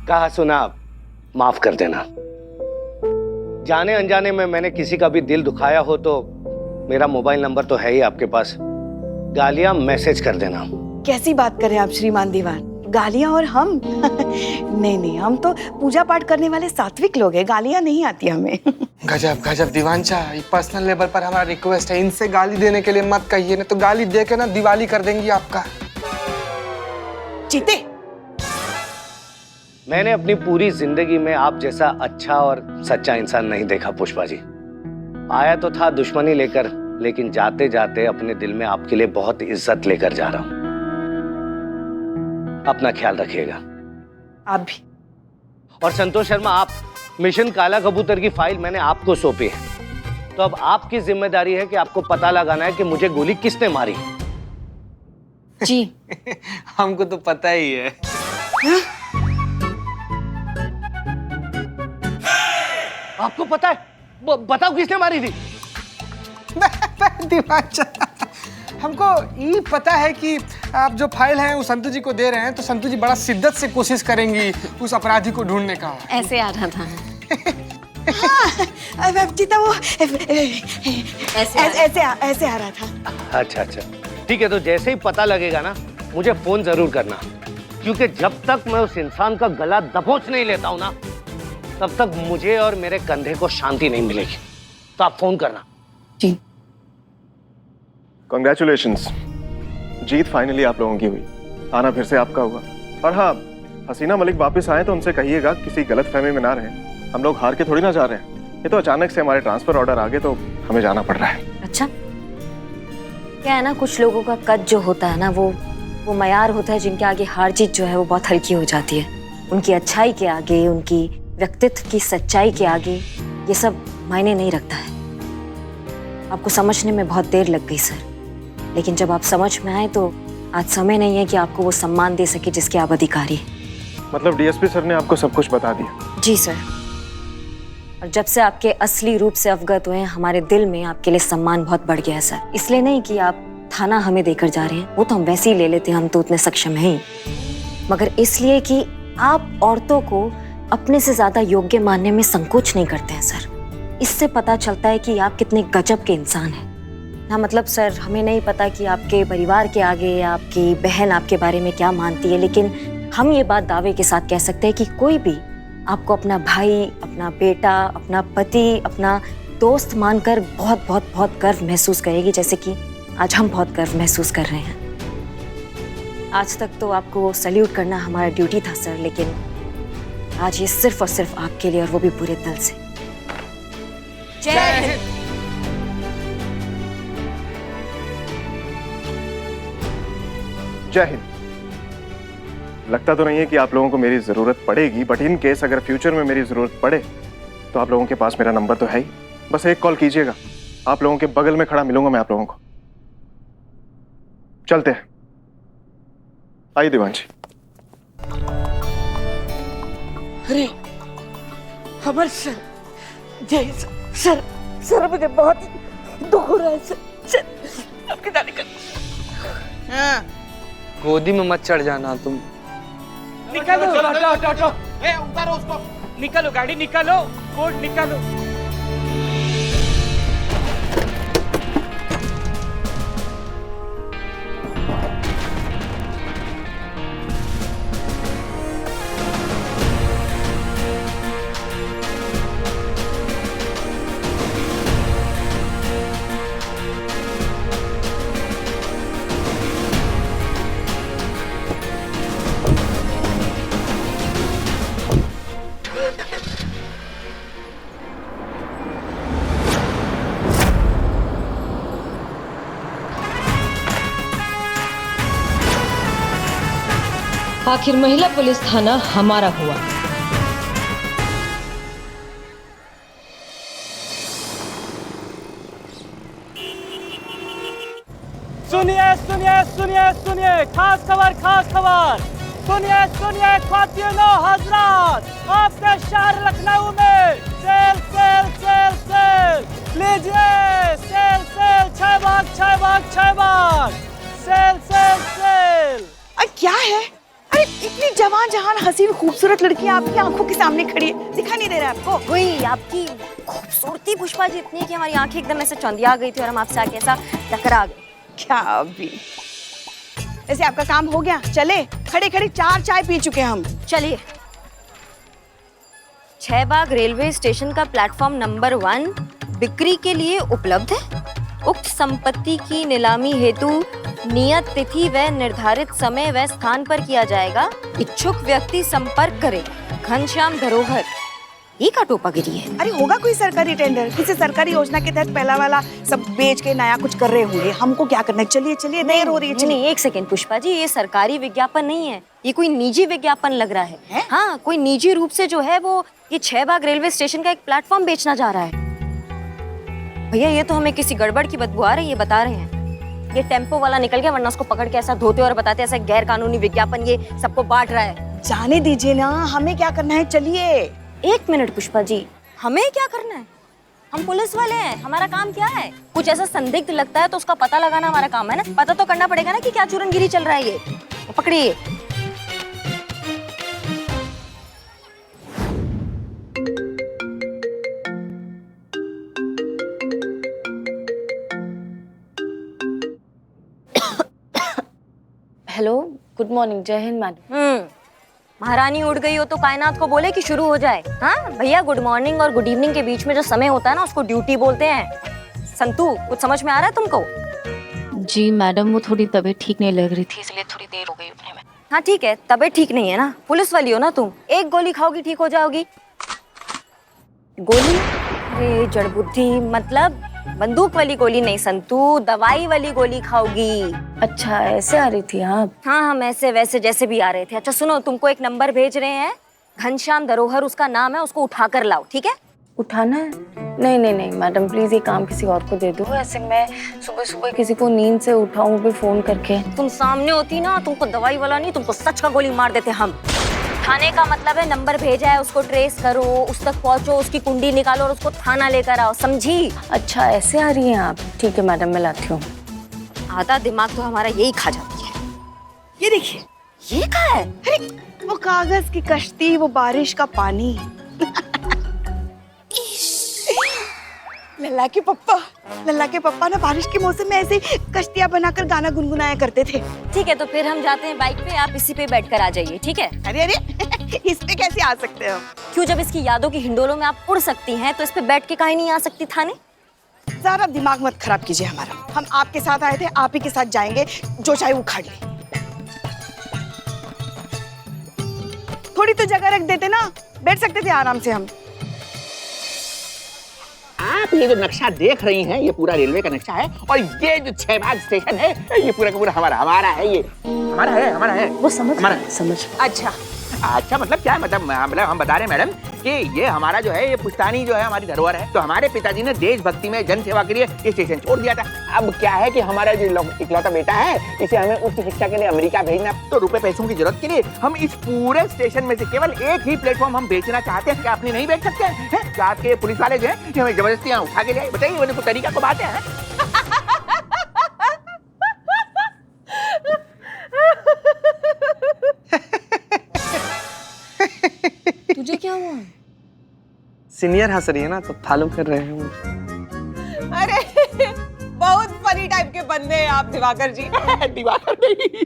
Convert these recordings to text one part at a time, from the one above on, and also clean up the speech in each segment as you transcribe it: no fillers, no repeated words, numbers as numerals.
कहा सुना माफ कर देना। जाने अनजाने में मैंने किसी का भी दिल दुखाया हो तो मेरा मोबाइल नंबर तो है ही आपके पास, गालियां मैसेज कर देना। कैसी बात कर रहे हैं आप श्रीमान दीवान, गालियां और हम? नहीं नहीं, हम तो पूजा पाठ करने वाले सात्विक लोग हैं, गालियां नहीं आती हमें। गजब गजब दीवान शाह, पर्सनल लेवल पर हमारा रिक्वेस्ट है, इनसे गाली देने के लिए मत कहिए, ना तो गाली दे के ना दिवाली कर देंगी आपका। जीते, मैंने अपनी पूरी जिंदगी में आप जैसा अच्छा और सच्चा इंसान नहीं देखा पुष्पा जी। आया तो था दुश्मनी लेकर, लेकिन जाते जाते अपने दिल में आपके लिए बहुत इज्जत लेकर जा रहा हूं। अपना ख्याल रखिएगा। आप भी। और संतोष शर्मा, आप मिशन काला कबूतर की फाइल मैंने आपको सौंपी है, तो अब आपकी जिम्मेदारी है कि आपको पता लगाना है कि मुझे गोली किसने मारी। जी। हमको तो पता ही है। आपको पता है? बताओ किसने मारी थी? दीवान शाह, हमको ये पता है कि आप जो फाइल है वो संतू जी को दे रहे हैं, तो संतू जी बड़ा शिद्दत से कोशिश करेंगी उस अपराधी को ढूंढने का। ऐसे आ रहा था। हाँ, जीता वो ऐसे आ रहा था। अच्छा अच्छा, ठीक है, तो जैसे ही पता लगेगा ना मुझे फोन जरूर करना, क्योंकि जब तक मैं उस इंसान का गला दबोच नहीं लेता हूं ना, तब तक मुझे और मेरे कंधे को शांति नहीं मिलेगी। तो आप फोन करना। जी। कांग्रेचुलेशंस, जीत फाइनली आप लोगों की हुई, आना फिर से आपका हुआ। और हाँ, हसीना मलिक वापस आए तो उनसे कहिएगा किसी गलतफहमी में ना रहें, हम लोग हार के थोड़ी ना जा रहे हैं, ये तो अचानक से हमारे ट्रांसफर ऑर्डर आ गए तो हमें जाना पड़ रहा है। अच्छा, क्या है ना, कुछ लोगों का कद जो होता है ना, वो मयार होता है जिनके आगे हार जीत जो है वो बहुत हल्की हो जाती है। उनकी अच्छाई के आगे, उनकी व्यक्तित्व की सच्चाई के आगे ये सब मायने नहीं रखता है। आपको समझने में बहुत देर लग गई सर, लेकिन जब आप समझ में आए तो आज समय नहीं है कि आपको वो सम्मान दे सके जिसके आप अधिकारी हैं। मतलब डीएसपी सर ने आपको सब कुछ बता दिया? जी सर, और जब से आपके असली रूप से अवगत हुए हैं, हमारे दिल में आपके लिए सम्मान बहुत बढ़ गया है सर। इसलिए नहीं कि आप थाना हमें देकर जा रहे हैं, वो तो हम वैसे ही ले लेते हैं, हम तो उतने सक्षम हैं ही, मगर इसलिए कि आप औरतों को अपने से ज्यादा योग्य मानने में संकोच नहीं करते हैं सर। इससे पता चलता है कि आप कितने गजब के इंसान हैं। हाँ मतलब सर, हमें नहीं पता कि आपके परिवार के आगे आपकी बहन आपके बारे में क्या मानती है, लेकिन हम ये बात दावे के साथ कह सकते हैं कि कोई भी आपको अपना भाई, अपना बेटा, अपना पति, अपना दोस्त मानकर बहुत बहुत बहुत गर्व महसूस करेगी, जैसे कि आज हम बहुत गर्व महसूस कर रहे हैं। आज तक तो आपको सैल्यूट करना हमारा ड्यूटी था सर, लेकिन आज ये सिर्फ और सिर्फ आपके लिए, और वो भी पूरे दिल से। जय हिंद। जय हिंद। लगता तो नहीं है कि आप लोगों को मेरी जरूरत पड़ेगी, बट इन केस अगर फ्यूचर में मेरी जरूरत पड़े तो आप लोगों के पास मेरा नंबर तो है ही, बस एक कॉल कीजिएगा, आप लोगों के बगल में खड़ा मिलूंगा मैं आप लोगों को। चलते हैं, आइए दीवान जी। अरे अमर सर, जय सर, सर मुझे बहुत दुख हो रहा है सर, आपकी दादी का। हाँ, गोदी में मत चढ़ जाना तुम। निकालो, हटो, उतारो उसको, निकालो गाड़ी, निकालो कोड, निकालो। आखिर महिला पुलिस थाना हमारा हुआ। सुनिए सुनिए सुनिए सुनिए, खास खबर, खास खबर। सुनिए सुनिए ख्वातीनो हजरात, आपके शहर लखनऊ में सेल सेल सेल सेल लीजिए, सेल सेल, 6 भाग 6 भाग 6 भाग, सेल सेल सेल। क्या है? अरे इतनी जवान जहान हसीन खूबसूरत लड़की आपकी आंखों के सामने खड़ी है, दिखाई नहीं दे रहा आपको? वही आपकी खूबसूरती पुष्पा जी इतनी है कि हमारी आंखें एकदम ऐसे चौंधिया गई थी और हम आपसे आके ऐसा टकरा गए। क्या अभी ऐसे आपका काम हो गया? चले, खड़े खड़े 4 चाय पी चुके हम। चलिए। 6 बाग रेलवे स्टेशन का प्लेटफॉर्म नंबर 1 बिक्री के लिए उपलब्ध है। उक्त संपत्ति की नीलामी हेतु नियत तिथि व निर्धारित समय व स्थान पर किया जाएगा। इच्छुक व्यक्ति संपर्क करे। घनश्याम धरोहर। ये का टोपागिरी है? अरे होगा कोई सरकारी टेंडर, किसी सरकारी योजना के तहत पहला वाला सब बेच के नया कुछ कर रहे होंगे। हमको क्या करना है? चलिए चलिए, देर हो रही है। नहीं, एक सेकेंड पुष्पा जी, ये सरकारी विज्ञापन नहीं है, ये कोई निजी विज्ञापन लग रहा है। हाँ, कोई निजी रूप से जो है वो ये 6 बाग रेलवे स्टेशन का एक प्लेटफॉर्म बेचना चाह रहा है। भैया ये तो हमें किसी गड़बड़ की बदबू आ रही है, ये बता रहे हैं। ये टेम्पो वाला निकल गया, वरना उसको पकड़ के ऐसा धोते और बताते ऐसा गैर कानूनी विज्ञापन ये सबको बांट रहा है। जाने दीजिए ना, हमें क्या करना है? चलिए। 1 मिनट पुष्पा जी, हमें क्या करना है? हम पुलिस वाले हैं, हमारा काम क्या है? कुछ ऐसा संदिग्ध लगता है तो उसका पता लगाना हमारा काम है ना। पता तो करना पड़ेगा ना कि क्या चूरनगिरी चल रहा है। ये पकड़िए। Hello, good morning. जय हिंद मैडम। महारानी उड़ गई हो तो कायनात को बोले कि शुरू हो जाए। हाँ भैया, गुड मॉर्निंग और गुड इवनिंग के बीच में जो समय होता है ना, उसको ड्यूटी बोलते हैं। संतू, कुछ समझ में आ रहा है तुमको? जी मैडम, वो थोड़ी तबीयत ठीक नहीं लग रही थी, इसलिए थोड़ी देर हो गई उठने में। हाँ ठीक है, तबीयत ठीक नहीं है ना, पुलिस वाली हो ना तुम। 1 गोली खाओगी ठीक हो जाओगी। गोली? अरे जड़ बुद्धि, मतलब बंदूक वाली गोली नहीं संतू, दवाई वाली गोली खाओगी। अच्छा, ऐसे आ रही थी आप? हाँ, हम ऐसे वैसे जैसे भी आ रहे थे। अच्छा सुनो, तुमको एक नंबर भेज रहे हैं, घनश्याम धरोहर उसका नाम है, उसको उठा कर लाओ, ठीक है? उठाना है? नहीं नहीं नहीं मैडम, प्लीज ये काम किसी और को दे दो। ऐसे मैं सुबह सुबह किसी को नींद से उठाऊं भी फोन करके। तुम सामने होती ना, तुमको दवाई वाला नहीं, तुमको सच का गोली मार देते हम। थाने का मतलब है नंबर भेजा है, उसको ट्रेस करो, उस तक पहुंचो, उसकी कुंडी निकालो और उसको थाना लेकर आओ, समझी? अच्छा, ऐसे आ रही हैं आप? ठीक है मैडम, मैं लाती हूँ। आधा दिमाग तो हमारा यही खा जाती है। ये देखिए, ये क्या है? अरे वो कागज की कश्ती, वो बारिश का पानी। लल्ला के पप्पा ना बारिश के मौसम में ऐसे कश्तियां बनाकर गाना गुनगुनाया करते थे। ठीक है, तो फिर हम जाते हैं बाइक पे, आप इसी पे बैठकर आ जाइए, ठीक है? अरे अरे इस पे कैसे आ सकते हो? क्यों, जब इसकी यादों की हिंडोलों में आप उड़ सकती हैं तो इस पे बैठ के काहे नहीं आ सकती थाने? ज़्यादा दिमाग मत खराब कीजिए हमारा। हम आपके साथ आए थे, आप ही के साथ जाएंगे, जो चाहे वो उखाड़ ले। थोड़ी तो जगह रख देते ना, बैठ सकते थे आराम से हम। आप ये जो नक्शा देख रही हैं, ये पूरा रेलवे का नक्शा है, और ये जो 6 बाग स्टेशन है, ये पूरा का पूरा हमारा है। ये हमारा है। वो समझ। अच्छा, मतलब क्या है? मतलब हम बता रहे हैं मैडम कि ये हमारा जो है, ये पुश्तैनी जो है हमारी धरोहर है। तो हमारे पिताजी ने देशभक्ति में जन सेवा के लिए ये स्टेशन छोड़ दिया था। अब क्या है कि हमारा जो इकलौता बेटा है, इसे हमें उच्च शिक्षा के लिए अमेरिका भेजना, तो रुपए पैसों की जरूरत के लिए हम इस पूरे स्टेशन में से केवल एक ही प्लेटफॉर्म हम बेचना चाहते हैं। क्या आपने नहीं बेच सकते हैं? क्या आपके पुलिस वाले जो है हमें जबरदस्ती यहाँ उठा के ले? बताइए, वो तरीका को बात है। तुझे क्या हुआ? सीनियर हंस रही है ना, तो फॉलो कर रहे हैं। अरे बहुत फनी टाइप के बंदे हैं आप दिवाकर जी। दिवाकर नहीं,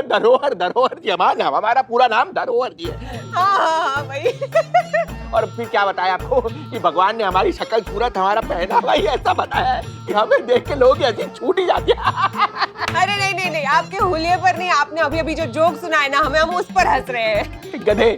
धरोहर जी। हमारा पूरा नाम धरोहर जी है। हाँ भाई। और फिर क्या बताया आपको कि भगवान ने हमारी शक्ल सूरत, हमारा पहनावा ही ऐसा बनाया है कि हमें देख के लोग ऐसी छूट ही जाती है। अरे नहीं, आपके हुलिये पर नहीं, आपने अभी जो जोक सुनाए ना हमें, हम उस पर हंस रहे हैं। गधे।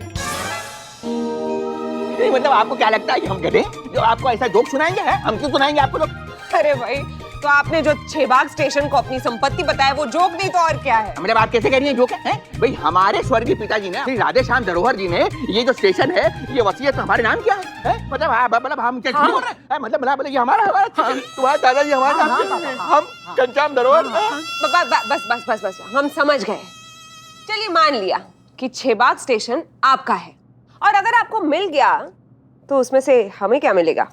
नहीं, मतलब आपको क्या लगता है कि हम गधे जो आपको ऐसा जोक सुनाएंगे? हैं? हम क्यों सुनाएंगे आपको लोग? अरे भाई, तो आपने जो 6 बाग स्टेशन को अपनी संपत्ति बताया, वो जोक नहीं तो और क्या है? हमने बात कैसे करी है जोक है? भाई हमारे स्वर्गीय पिताजी ने, श्री राधेश्याम धरोहर जी ने, ये जो स्टेशन है, ये वसीयत हमारे नाम किया है? मतलब हम क्या बोल रहे हैं? मतलब ये हमारा तुम्हारे दादाजी हमारे नाम, हम घनश्याम धरोहर। बस, हम समझ गए। चलिए मान लिया कि 6 बाग स्टेशन आपका है, और अगर आपको मिल गया तो उसमें से हमें क्या मिलेगा?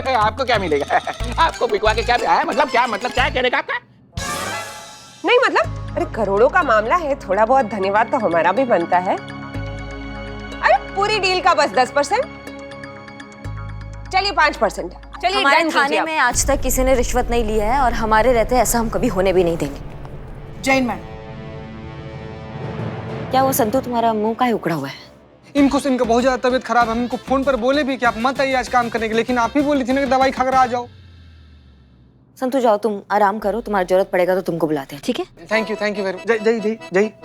आपको क्या मिलेगा? आपको बिकवा के क्या है? मतलब क्या कहने का आपका? नहीं मतलब, अरे करोड़ों का मामला है, थोड़ा बहुत धन्यवाद तो हमारा भी बनता है। पूरी डील का बस 10%। चलिए 5%। चलिए हमारे डन थाने कीजिए में आज तक किसी ने रिश्वत नहीं लिया है और हमारे रहते ऐसा हम कभी होने भी नहीं देंगे। जैन मैडम, क्या वो संतू तुम्हारा मुंह काहे उकड़ा हुआ है? इनका बहुत ज्यादा तबीयत खराब है। हम इनको फोन पर बोले भी कि आप मत आइए आज काम करने के, लेकिन आप ही बोली थी ना कि दवाई खाकर आ जाओ। संतू जाओ, तुम आराम करो, तुम्हारी जरूरत पड़ेगा तो तुमको बुलाते हैं, ठीक है? Thank you very much.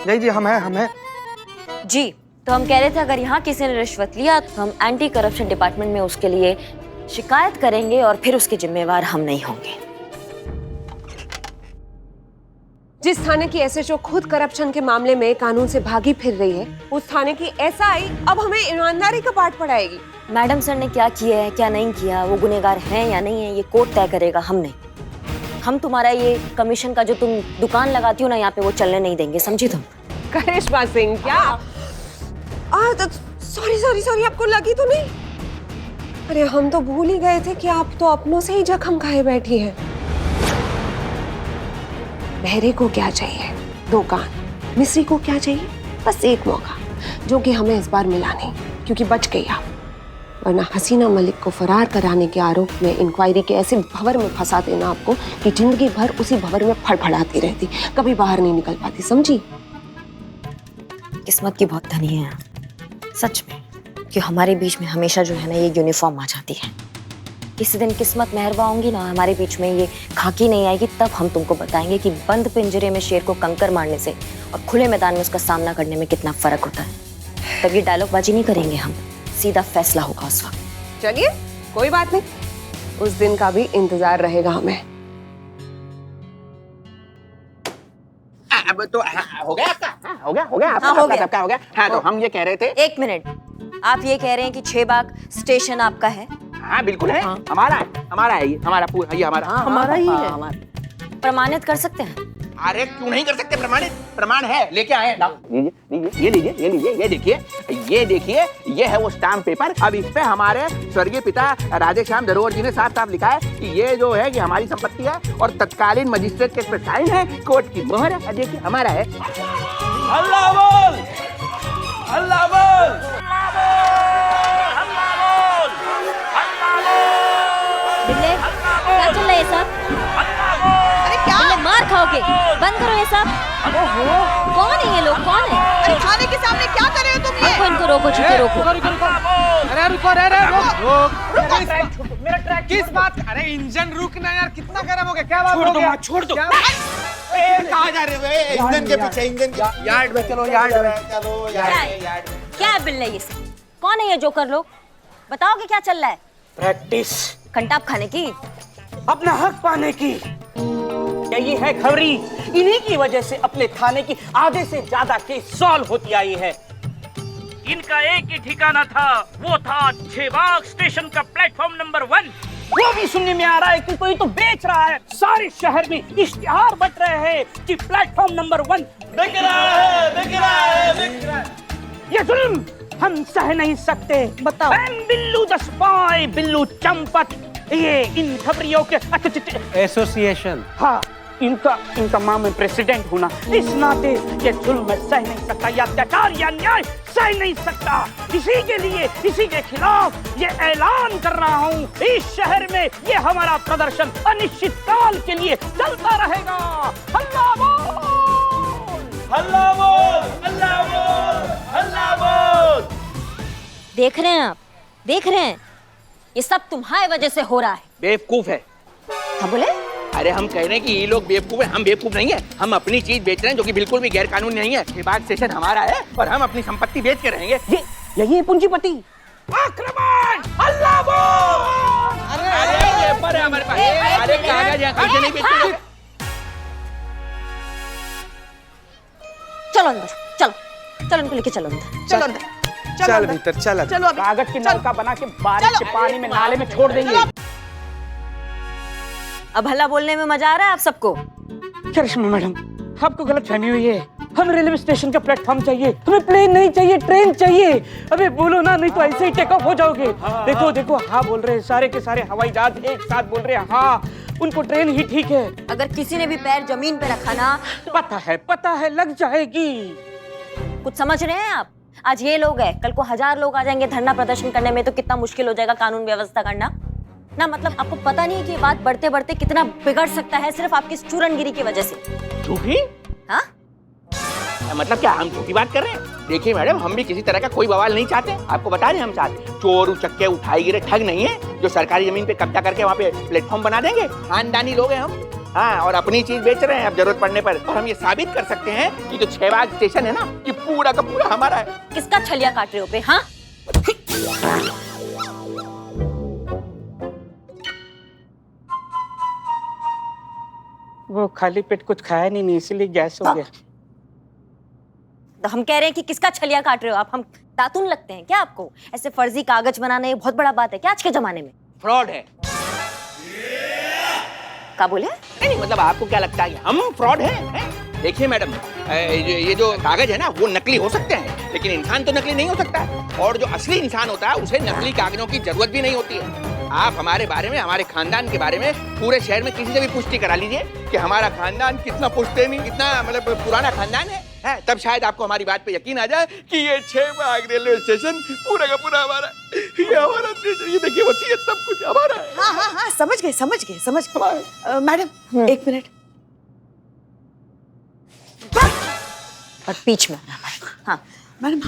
जय जी, हम हैं। जी, तो हम कह रहे थे अगर यहाँ किसी ने रिश्वत लिया तो हम एंटी करप्शन डिपार्टमेंट में उसके लिए शिकायत करेंगे और फिर उसके जिम्मेवार हम नहीं होंगे। जिस थाने की एसएचओ खुद करप्शन के मामले में कानून से भागी फिर रही है, उस थाने की एसआई अब हमें ईमानदारी का पाठ पढ़ाएगी। मैडम सर ने क्या किया है क्या नहीं किया, वो गुनहगार हैं या नहीं है, ये कोर्ट तय करेगा, हम नहीं। हम तुम्हारा ये कमीशन का जो तुम दुकान लगाती हो ना यहाँ पे, वो चलने नहीं देंगे, समझी तुम? करिश्मा सिंह, क्या सॉरी, आपको लगी तो नहीं? अरे हम तो भूल ही गए थे कि आप तो अपनों से ही जख्म खाए बैठी हैं। बहरे को क्या चाहिए? 2 कान। मिस्री को क्या चाहिए? बस एक मौका, जो कि हमें इस बार मिला नहीं, क्योंकि बच गई आप। वरना हसीना मलिक को फरार कराने के आरोप में इंक्वायरी के ऐसे भंवर में फंसा देना आपको कि जिंदगी भर उसी भंवर में फड़फड़ाती रहती, कभी बाहर नहीं निकल पाती, समझी? किस्मत की बहुत धनी है सच में, कि हमारे बीच में हमेशा जो है ना ये यूनिफॉर्म आ जाती है। किसी दिन किस्मत मेहरबा होंगी ना, हमारे बीच में ये खाकी नहीं आएगी, तब हम तुमको बताएंगे कि बंद पिंजरे में शेर को कंकर मारने से और खुले मैदान में उसका सामना करने में कितना फर्क होता है। तब ये डायलॉगबाजी नहीं करेंगे हम, सीधा फैसला होगा उस वक्त। चलिए कोई बात नहीं, उस दिन का भी इंतजार रहेगा हमें। अब तो हो गया आपका? हो गया आपका? हाँ, हो गया। सबका हो गया। हाँ, तो हम ये कह रहे थे। 1 मिनट, आप ये कह रहे हैं कि 6 बाग स्टेशन आपका है? हाँ बिल्कुल है, हमारा है ये, हमारा पूरा ये हमारा ही है। प्रमाणित कर सकते हैं? अरे क्यों नहीं कर सकते? प्रमाण है, लेके आए। ये देखिए, ये है वो स्टाम्प पेपर। अब इस पे हमारे स्वर्गीय पिता राधेश्याम धरोहर जी ने साफ लिखा है कि ये जो है कि हमारी संपत्ति है और तत्कालीन मजिस्ट्रेट के इस पे साइन है, कोर्ट की मोहर है। देखिए हमारा है। अल्लाह बोल, अल्लाह बोल, बिल्ले, क्या चल रहा है सब? अरे क्या? बिल्ले मार खाओगे, बंद करो ये सब। कौन है ये लोग, कौन है? अरे थाने के सामने क्या कर रहे हो तुम ये? इनको रोको, चुके रोको। अरे रुको, मेरा ट्रैक किस बात? अरे इंजन रुकना यार, कितना गर्म हो गया, क्या बात हो गया? छोड़ दो। कहाँ जा रहे हो? इंजन के पीछे, इंजन के यार्ड में चलो, यार्ड में। क्या है बिल्ले ये सब? कौन है ये जोकर लोग? बताओगे क्या चल रहा है? प्रैक्टिस कंटाप खाने की, अपना हक पाने की। यही है खबरी, इन्हीं की वजह से अपने थाने की आधे से ज्यादा केस सॉल्व होती आई है। इनका एक ही ठिकाना था, वो था 6 बाग स्टेशन का प्लेटफॉर्म नंबर 1। वो भी सुनने में आ रहा है कि कोई तो बेच रहा है। सारे शहर में इश्तिहार बट रहे हैं कि प्लेटफॉर्म नंबर 1 बिक रहा है। ये जुल्म हम सह नहीं सकते। बताओ। बिल्लू द स्पाई, बिल्लू चंपत, ये इन खबरियों के एसोसिएशन। हाँ, इनका मां में प्रेसिडेंट होना, इस नाते ये जुल्म मैं सह नहीं सकता, या अत्याचार या न्याय सह नहीं सकता। इसी के लिए, इसी के खिलाफ ये ऐलान कर रहा हूँ, इस शहर में ये हमारा प्रदर्शन अनिश्चित काल के लिए चलता रहेगा। अल्लाह बोल, अल्लाह बोल, अल्लाह बोल, अल्लाह बोल। देख रहे हैं आप, देख रहे हैं, ये सब तुम्हारी वजह से हो रहा है। बेवकूफ है। हाँ बोले? अरे हम कह रहे हैं कि ये लोग बेवकूफ हैं, हम बेवकूफ नहीं है। हम अपनी चीज बेच रहे हैं जो कि बिल्कुल भी गैर कानूनी नहीं है। ये बाग स्टेशन हमारा है और हम अपनी संपत्ति बेच के रहेंगे। यही है पूंजीपति। आक्रमण! अल्लाह बोल! अरे ये पर है हमारे पास। अरे कागज यहाँ कैसे नहीं बेचते? चलो अंदर, चलो इनको लेके चलो अंदर। चलो अंदर। चल भीतर, चल। चलो कागज की नलका बना के बारिश के पानी में नाले में छोड़ देंगे। अब हल्ला बोलने में मजा आ रहा है आप सबको? करिश्मा मैडम, आपको गलतफहमी हुई है। हम रेलवे स्टेशन का प्लेटफॉर्म चाहिए, हमें प्लेन नहीं चाहिए, ट्रेन चाहिए। अबे बोलो ना, नहीं तो ऐसे ही टेक ऑफ हो जाओगे। देखो हाँ बोल रहे हैं, सारे के सारे हवाई जहाज एक साथ बोल रहे हैं हाँ, उनको ट्रेन ही ठीक है। अगर किसी ने भी पैर जमीन पे रखा ना, पता है लग जाएगी। कुछ समझ रहे हैं आप? आज ये लोग हैं, कल को 1000 लोग आ जाएंगे धरना प्रदर्शन करने में, तो कितना मुश्किल हो जाएगा कानून व्यवस्था करना ना। मतलब आपको पता नहीं है कि ये बात बढ़ते बढ़ते कितना बिगड़ सकता है सिर्फ आपकी इस चूरनगिरी की वजह से। झूठी? हाँ, मतलब क्या हम झूठी बात कर रहे हैं? देखिए मैडम, हम भी किसी तरह का कोई बवाल नहीं चाहते। आपको बता रहे हैं, हम चाहते चोर उचक्के उठाई गिरे ठग नहीं है जो सरकारी जमीन पे कब्जा करके वहाँ पे प्लेटफॉर्म बना देंगे। खानदानी लोग हैं हम। हाँ, और अपनी चीज बेच रहे हैं अब जरूरत पड़ने पर। और हम ये साबित कर सकते हैं कि जो 6 बाग स्टेशन है ना, ये पूरा का पूरा हमारा है। किसका छलिया काट रहे हो पे? हाँ, वो खाली पेट कुछ खाया नहीं, इसीलिए गैस हो गया। तो हम कह रहे हैं कि किसका छलिया काट रहे हो आप? हम दातून लगते हैं क्या आपको? ऐसे फर्जी कागज बनाना ये बहुत बड़ा बात है क्या आज के जमाने में? फ्रॉड है। क्या बोले? नहीं, मतलब आपको क्या लगता है कि हम फ्रॉड हैं? देखिए मैडम, ये जो कागज है ना, वो नकली हो सकते हैं, लेकिन इंसान तो नकली नहीं हो सकता है। और जो असली इंसान होता है उसे नकली कागजों की जरूरत भी नहीं होती है। आप हमारे बारे में, हमारे खानदान के बारे में पूरे शहर में किसी से भी पुष्टि करा लीजिए कि हमारा खानदान कितना पुश्तैनी, कितना मतलब पुराना खानदान है, तब शायद आपको हमारी बात पे यकीन आ जाए कि ये 6 बाग रेलवे स्टेशन पूरा का पूरा हमारा, ये हमारा स्टेशन, ये देखिए वसीयत सब कुछ हमारा है। हाँ हाँ हाँ, समझ गए। मैडम एक मिनट। और बीच में हाँ मैडम,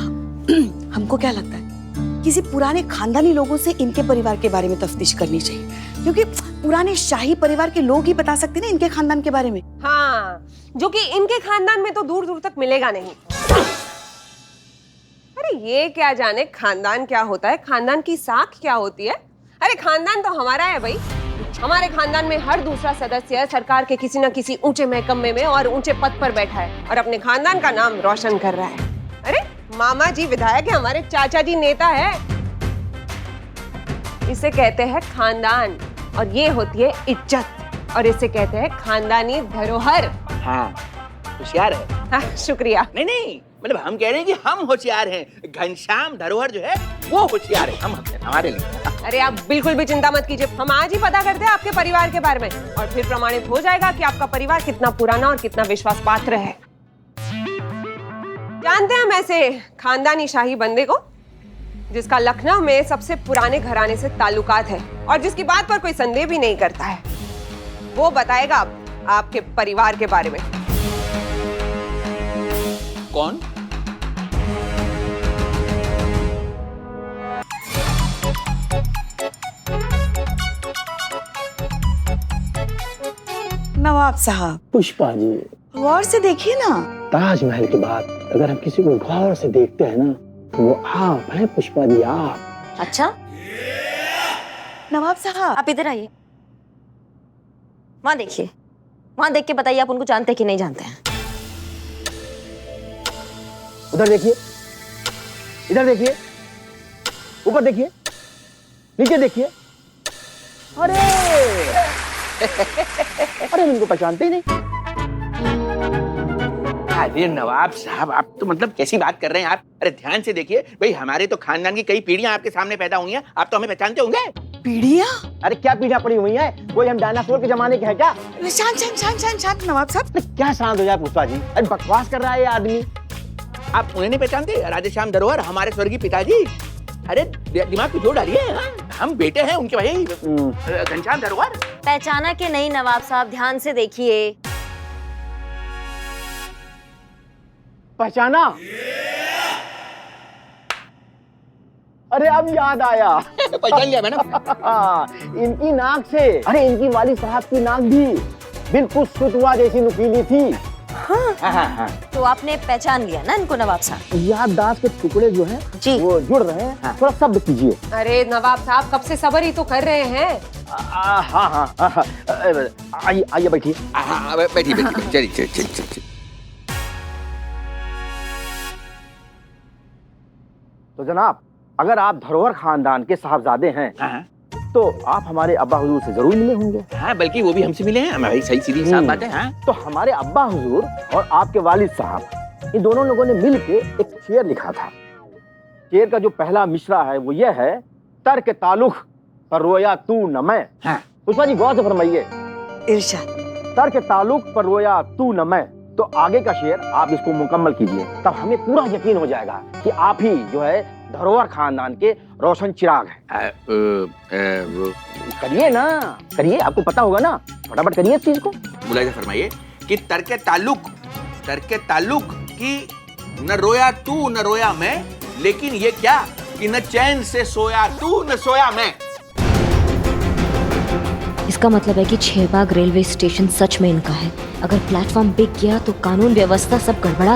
हमको क्या लगता है किसी पुराने खानदानी लोगों से इनके परिवार के बारे में तफ्तीश करनी चाहिए, क्योंकि पुराने शाही परिवार के लोग ही बता सकते ना इनके खानदान के बारे में। हाँ, जो कि इनके खानदान में तो दूर दूर तक मिलेगा नहीं। अरे ये क्या जाने खानदान क्या होता है, खानदान की साख क्या होती है। अरे खानदान तो हमारा है भाई। हमारे खानदान में हर दूसरा सदस्य सरकार के किसी न किसी ऊंचे महकमे में और ऊंचे पद पर बैठा है और अपने खानदान का नाम रोशन कर रहा है। अरे मामा जी विधायक है, हमारे चाचा जी नेता है। इसे कहते हैं खानदान और ये होती है इज्जत और इसे कहते हैं खानदानी धरोहर। हाँ, होशियार है। हाँ, शुक्रिया। नहीं, मतलब हम कह रहे हैं कि हम होशियार हैं। घनश्याम धरोहर जो है वो होशियार है, हम हमारे लिए। अरे आप बिल्कुल भी चिंता मत कीजिए, हम आज ही पता करते हैं आपके परिवार के बारे में और फिर प्रमाणित हो जाएगा कि आपका परिवार कितना पुराना और कितना विश्वास पात्र है। जानते हैं हम ऐसे खानदानी शाही बंदे को जिसका लखनऊ में सबसे पुराने घराने से ताल्लुकात है और जिसकी बात पर कोई संदेह भी नहीं करता है। वो बताएगा आपके परिवार के बारे में। कौन? नवाब साहब। पुष्पा जी, गौर से देखिए ना। ताजमहल के बाद अगर हम किसी को गौर से देखते हैं ना, तो वो आप हैं पुष्पा जी, आप। अच्छा नवाब साहब, आप इधर आइए, वहां देखिए, वहां देख के बताइए आप उनको जानते हैं कि नहीं जानते हैं। उधर देखिए, इधर देखिए, ऊपर देखिए, नीचे देखिए। अरे अरे इनको पहचानते ही नहीं। अरे नवाब साहब, आप तो मतलब कैसी बात कर रहे हैं आप? अरे ध्यान से देखिए भाई, हमारे तो खानदान की कई पीढ़ियां आपके सामने पैदा हुई हैं, आप तो हमें पहचानते होंगे। पीढ़ियां? अरे क्या पीढ़ियां पड़ी हुई हैं? कोई हम डायनासोर के जमाने के हैं क्या? शांत नवाब साहब। क्या शांत हो जाए पुष्पा जी? अरे बकवास कर रहा है ये आदमी। आप उन्हें नहीं पहचानते? राधेश्याम धरोहर, हमारे स्वर्गीय पिताजी। अरे दिमाग पे जोर डालिए, हम बेटे हैं उनके भाई घनश्याम धरोहर। पहचाना के नहीं नवाब साहब, ध्यान से देखिए। पहचाना? अरे अब याद आया। पहचान लिया मैंने। इनकी नाक से, अरे इनकी वालिद साहब की नाक भी बिल्कुल सुतवा जैसी नुकीली थी। हाँ। तो आपने पहचान लिया ना इनको नवाब साहब? याददाश्त के टुकड़े जो हैं जी वो जुड़ रहे हैं। थोड़ा शब्द कीजिए। अरे नवाब साहब कब से सब्र ही तो कर रहे हैं। हाँ, आइए बैठिए। बैठिए, चलिए। तो जनाब, अगर आप धरोहर खानदान के साहबजादे हैं, तो आप हमारे अब्बा हुजूर से जरूर मिले होंगे। हाँ, बल्कि वो भी हमसे मिले हैं। हमारी सही सीधी साफ बात है। हाँ? तो हमारे अब्बा हुजूर और आपके वालिद साहब, इन दोनों लोगों ने मिलके एक शेर लिखा था। शेर का जो पहला मिसरा है वो ये है, तर्क ताल्लुक पर रोया तू न मैं। पुष्पा जी गौर से फरमाइए। इरशाद। तर्क ताल्लुक पर रोया तू न मैं, तो आगे का शेयर आप इसको मुकम्मल कीजिए, तब हमें पूरा यकीन हो जाएगा कि आप ही जो है धरोहर खानदान के रोशन चिराग हैं। करिए ना, करिए, आपको पता होगा ना, फटाफट करिए इस चीज को। मुलाहिजा फरमाइए कि तर्के ताल्लुक की न रोया तू न रोया मैं, लेकिन ये क्या कि न चैन से सोया तू न सोया मैं। इसका मतलब है कि 6 बाग रेलवे स्टेशन सच में इनका है। अगर प्लेटफॉर्म बिक गया तो कानून व्यवस्था सब गड़बड़ा